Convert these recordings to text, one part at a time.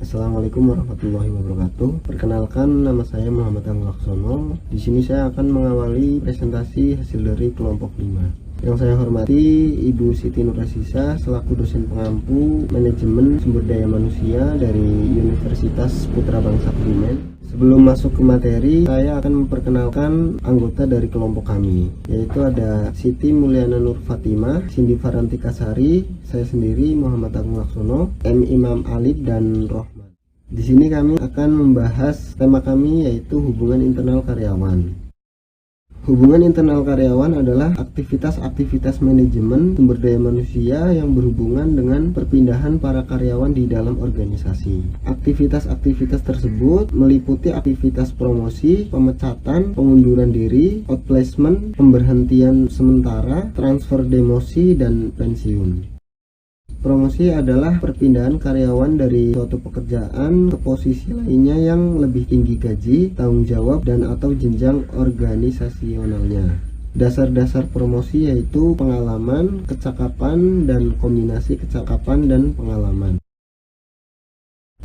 Assalamualaikum warahmatullahi wabarakatuh. Perkenalkan, nama saya Muhammad Angga Laksono. Di sini saya akan mengawali presentasi hasil dari kelompok 5. Yang saya hormati Ibu Siti Nurasisa selaku dosen pengampu Manajemen Sumber Daya Manusia dari Universitas Putra Bangsa Kebumen. Sebelum masuk ke materi, saya akan memperkenalkan anggota dari kelompok kami, yaitu ada Siti Mulyana Nur Fatimah, Cindy Farantika Sari, saya sendiri Muhammad Agung Laksono, M. Imam Alib, dan Rohman. Di sini kami akan membahas tema kami, yaitu hubungan internal karyawan. Hubungan internal karyawan adalah aktivitas-aktivitas manajemen sumber daya manusia yang berhubungan dengan perpindahan para karyawan di dalam organisasi. Aktivitas-aktivitas tersebut meliputi aktivitas promosi, pemecatan, pengunduran diri, outplacement, pemberhentian sementara, transfer demosi, dan pensiun. Promosi adalah perpindahan karyawan dari suatu pekerjaan ke posisi lainnya yang lebih tinggi gaji, tanggung jawab, dan atau jenjang organisasionalnya. Dasar-dasar promosi yaitu pengalaman, kecakapan, dan kombinasi kecakapan dan pengalaman.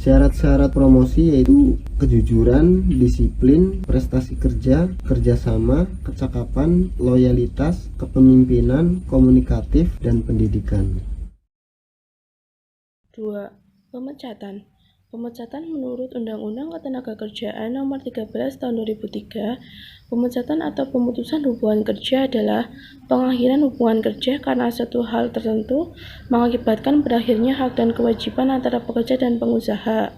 Syarat-syarat promosi yaitu kejujuran, disiplin, prestasi kerja, kerjasama, kecakapan, loyalitas, kepemimpinan, komunikatif, dan pendidikan. 2. Pemecatan. Pemecatan menurut Undang-Undang Ketenagakerjaan Nomor 13 Tahun 2003, pemecatan atau pemutusan hubungan kerja adalah pengakhiran hubungan kerja karena suatu hal tertentu mengakibatkan berakhirnya hak dan kewajiban antara pekerja dan pengusaha.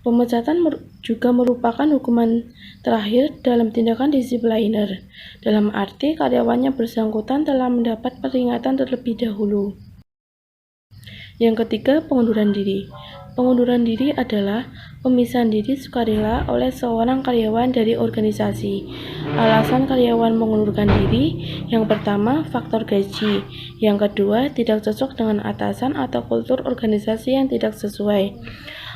Pemecatan juga merupakan hukuman terakhir dalam tindakan disipliner, dalam arti karyawannya bersangkutan telah mendapat peringatan terlebih dahulu. Yang ketiga, pengunduran diri. Pengunduran diri adalah pemisahan diri sukarela oleh seorang karyawan dari organisasi. Alasan karyawan mengundurkan diri, yang pertama, faktor gaji. Yang kedua, tidak cocok dengan atasan atau kultur organisasi yang tidak sesuai.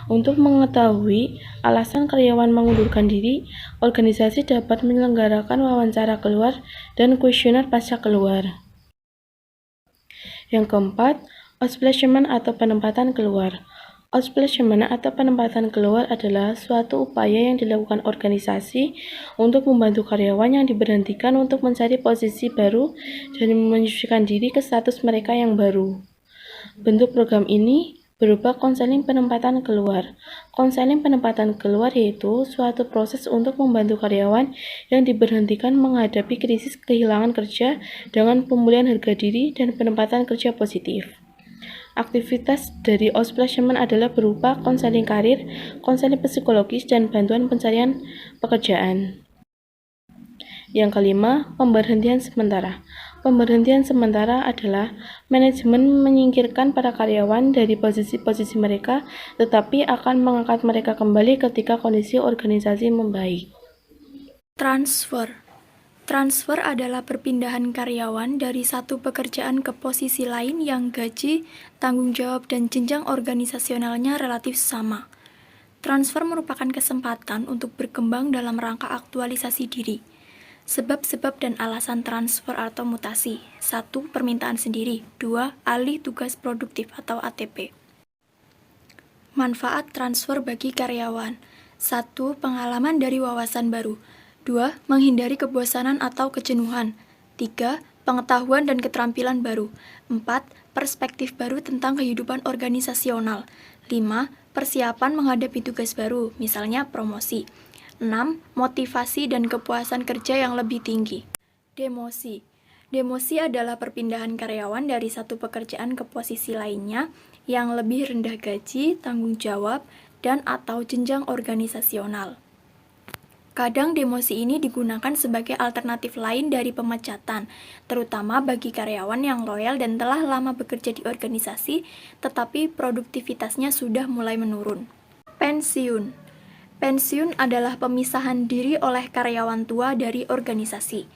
Untuk mengetahui alasan karyawan mengundurkan diri, organisasi dapat menyelenggarakan wawancara keluar dan kuesioner pasca keluar. Yang keempat, outplacement atau penempatan keluar. Outplacement atau penempatan keluar adalah suatu upaya yang dilakukan organisasi untuk membantu karyawan yang diberhentikan untuk mencari posisi baru dan menyesuaikan diri ke status mereka yang baru. Bentuk program ini berupa konseling penempatan keluar. Konseling penempatan keluar yaitu suatu proses untuk membantu karyawan yang diberhentikan menghadapi krisis kehilangan kerja dengan pemulihan harga diri dan penempatan kerja positif. Aktivitas dari outplacement adalah berupa konseling karir, konseling psikologis, dan bantuan pencarian pekerjaan. Yang kelima, pemberhentian sementara. Pemberhentian sementara adalah manajemen menyingkirkan para karyawan dari posisi-posisi mereka, tetapi akan mengangkat mereka kembali ketika kondisi organisasi membaik. Transfer adalah perpindahan karyawan dari satu pekerjaan ke posisi lain yang gaji, tanggung jawab, dan jenjang organisasionalnya relatif sama. Transfer merupakan kesempatan untuk berkembang dalam rangka aktualisasi diri. Sebab-sebab dan alasan transfer atau mutasi. 1. Permintaan sendiri. 2. Alih tugas produktif atau ATP. Manfaat transfer bagi karyawan. 1. Pengalaman dari wawasan baru. 2. Menghindari kebosanan atau kejenuhan. 3. Pengetahuan dan keterampilan baru. 4. Perspektif baru tentang kehidupan organisasional. 5. Persiapan menghadapi tugas baru, misalnya promosi. 6. Motivasi dan kepuasan kerja yang lebih tinggi. Demosi. Demosi adalah perpindahan karyawan dari satu pekerjaan ke posisi lainnya yang lebih rendah gaji, tanggung jawab, dan atau jenjang organisasional. Kadang demosi ini digunakan sebagai alternatif lain dari pemecatan, terutama bagi karyawan yang loyal dan telah lama bekerja di organisasi, tetapi produktivitasnya sudah mulai menurun. Pensiun. Pensiun adalah pemisahan diri oleh karyawan tua dari organisasi.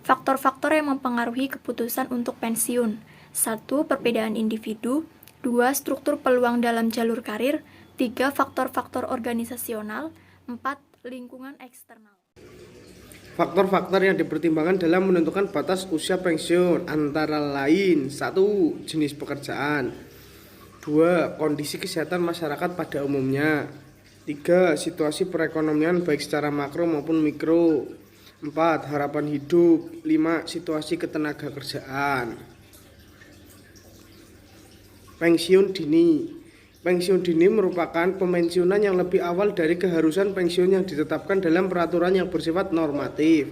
Faktor-faktor yang mempengaruhi keputusan untuk pensiun. 1. Perbedaan individu. 2. Struktur peluang dalam jalur karir. 3. Faktor-faktor organisasional. 4. Lingkungan eksternal. Faktor-faktor yang dipertimbangkan dalam menentukan batas usia pensiun antara lain 1. Jenis pekerjaan, 2. Kondisi kesehatan masyarakat pada umumnya. 3. Situasi perekonomian baik secara makro maupun mikro. 4. Harapan hidup. 5. Situasi ketenagakerjaan. Pensiun dini. Pensiun dini merupakan pemensiunan yang lebih awal dari keharusan pensiun yang ditetapkan dalam peraturan yang bersifat normatif.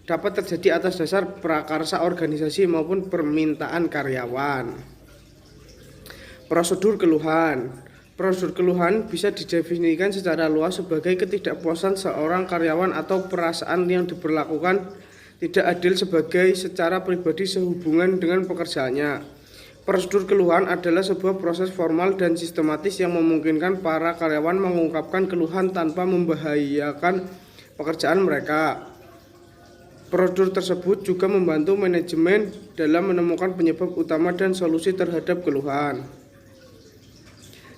Dapat terjadi atas dasar prakarsa organisasi maupun permintaan karyawan. Prosedur keluhan. Prosedur keluhan bisa didefinisikan secara luas sebagai ketidakpuasan seorang karyawan atau perasaan yang diberlakukan tidak adil secara pribadi sehubungan dengan pekerjaannya. Prosedur keluhan adalah sebuah proses formal dan sistematis yang memungkinkan para karyawan mengungkapkan keluhan tanpa membahayakan pekerjaan mereka. Prosedur tersebut juga membantu manajemen dalam menemukan penyebab utama dan solusi terhadap keluhan.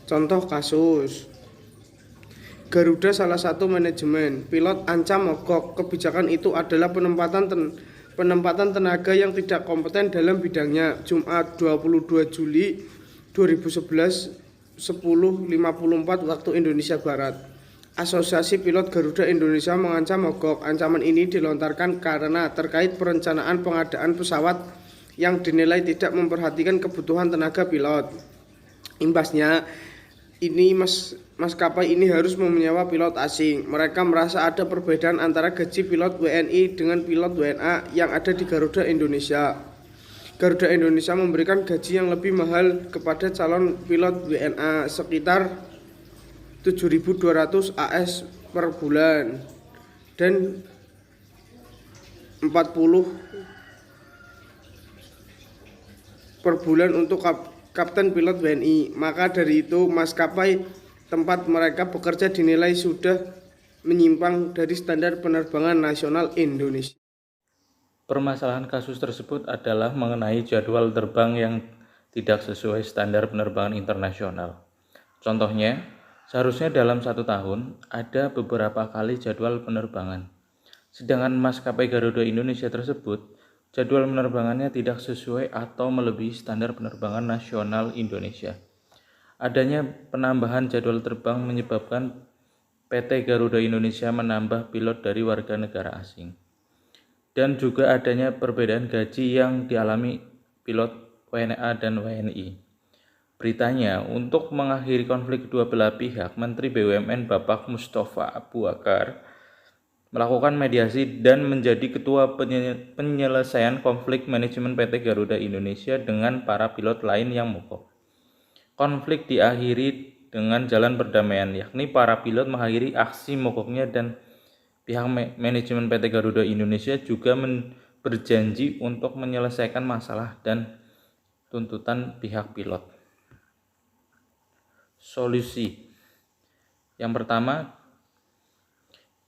Contoh kasus: Garuda salah satu manajemen, pilot ancam mogok. Kebijakan itu adalah penempatan tenaga yang tidak kompeten dalam bidangnya. Jumat 22 Juli 2011 10.54 waktu Indonesia Barat. Asosiasi Pilot Garuda Indonesia mengancam mogok. Ancaman ini dilontarkan karena terkait perencanaan pengadaan pesawat yang dinilai tidak memperhatikan kebutuhan tenaga pilot. Imbasnya, maskapai ini harus menyewa pilot asing. Mereka merasa ada perbedaan antara gaji pilot WNI dengan pilot WNA yang ada di Garuda Indonesia. Garuda Indonesia memberikan gaji yang lebih mahal kepada calon pilot WNA sekitar 7.200 AS per bulan dan 40 per bulan untuk kapten pilot WNI. Maka dari itu maskapai tempat mereka bekerja dinilai sudah menyimpang dari standar penerbangan nasional Indonesia. Permasalahan kasus tersebut adalah mengenai jadwal terbang yang tidak sesuai standar penerbangan internasional. Contohnya, seharusnya dalam 1 tahun ada beberapa kali jadwal penerbangan. Sedangkan maskapai Garuda Indonesia tersebut, jadwal penerbangannya tidak sesuai atau melebihi standar penerbangan nasional Indonesia. Adanya penambahan jadwal terbang menyebabkan PT Garuda Indonesia menambah pilot dari warga negara asing. Dan juga adanya perbedaan gaji yang dialami pilot WNA dan WNI. Beritanya, untuk mengakhiri konflik kedua belah pihak, Menteri BUMN Bapak Mustafa Abu Bakar melakukan mediasi dan menjadi ketua penyelesaian konflik manajemen PT Garuda Indonesia dengan para pilot lain yang mogok. Konflik diakhiri dengan jalan perdamaian, yakni para pilot mengakhiri aksi mogoknya dan pihak manajemen PT Garuda Indonesia juga berjanji untuk menyelesaikan masalah dan tuntutan pihak pilot. Solusi. Yang pertama,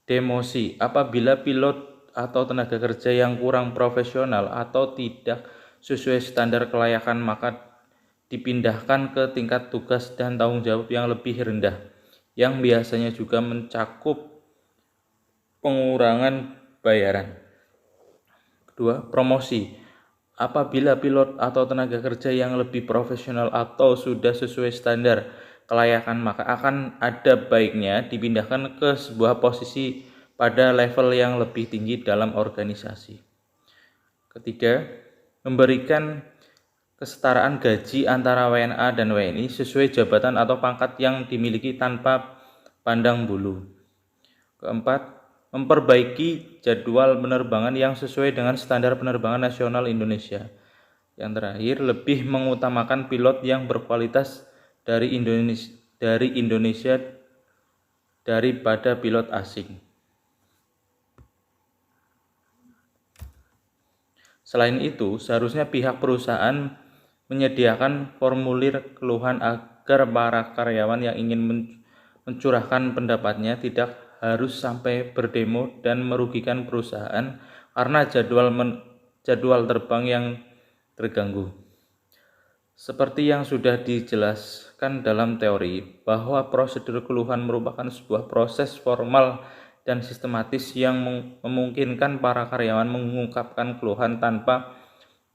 demosi. Apabila pilot atau tenaga kerja yang kurang profesional atau tidak sesuai standar kelayakan, maka dipindahkan ke tingkat tugas dan tanggung jawab yang lebih rendah, yang biasanya juga mencakup pengurangan bayaran. Kedua, promosi. Apabila pilot atau tenaga kerja yang lebih profesional atau sudah sesuai standar kelayakan, maka akan ada baiknya dipindahkan ke sebuah posisi pada level yang lebih tinggi dalam organisasi. Ketiga, memberikan kesetaraan gaji antara WNA dan WNI sesuai jabatan atau pangkat yang dimiliki tanpa pandang bulu. Keempat, memperbaiki jadwal penerbangan yang sesuai dengan standar penerbangan nasional Indonesia. Yang terakhir, lebih mengutamakan pilot yang berkualitas dari Indonesia daripada pilot asing. Selain itu, seharusnya pihak perusahaan menyediakan formulir keluhan agar para karyawan yang ingin mencurahkan pendapatnya tidak harus sampai berdemo dan merugikan perusahaan karena jadwal terbang yang terganggu. Seperti yang sudah dijelaskan dalam teori, bahwa prosedur keluhan merupakan sebuah proses formal dan sistematis yang memungkinkan para karyawan mengungkapkan keluhan tanpa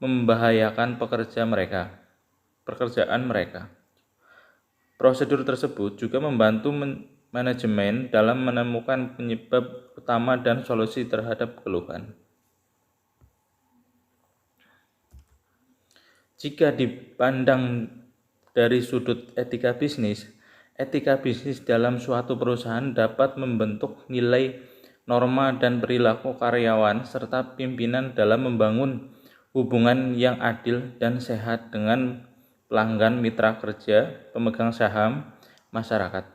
membahayakan pekerjaan mereka. Prosedur tersebut juga membantu manajemen dalam menemukan penyebab utama dan solusi terhadap keluhan. Jika dipandang dari sudut etika bisnis dalam suatu perusahaan dapat membentuk nilai, norma, dan perilaku karyawan serta pimpinan dalam membangun hubungan yang adil dan sehat dengan pelanggan, mitra kerja, pemegang saham, masyarakat.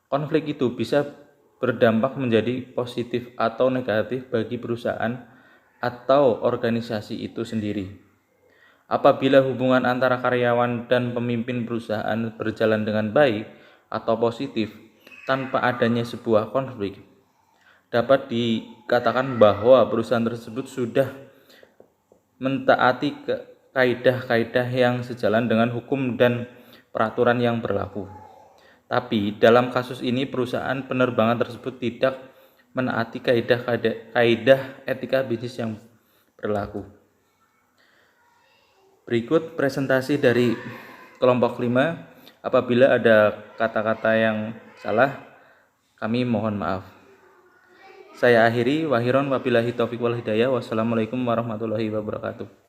Konflik itu bisa berdampak menjadi positif atau negatif bagi perusahaan atau organisasi itu sendiri. Apabila hubungan antara karyawan dan pemimpin perusahaan berjalan dengan baik atau positif tanpa adanya sebuah konflik, dapat dikatakan bahwa perusahaan tersebut sudah mentaati kaidah-kaidah yang sejalan dengan hukum dan peraturan yang berlaku. Tapi dalam kasus ini perusahaan penerbangan tersebut tidak menaati kaidah etika bisnis yang berlaku. Berikut presentasi dari kelompok 5. Apabila ada kata-kata yang salah, kami mohon maaf. Saya akhiri, wabillahi taufiq wal hidayah. Wassalamualaikum warahmatullahi wabarakatuh.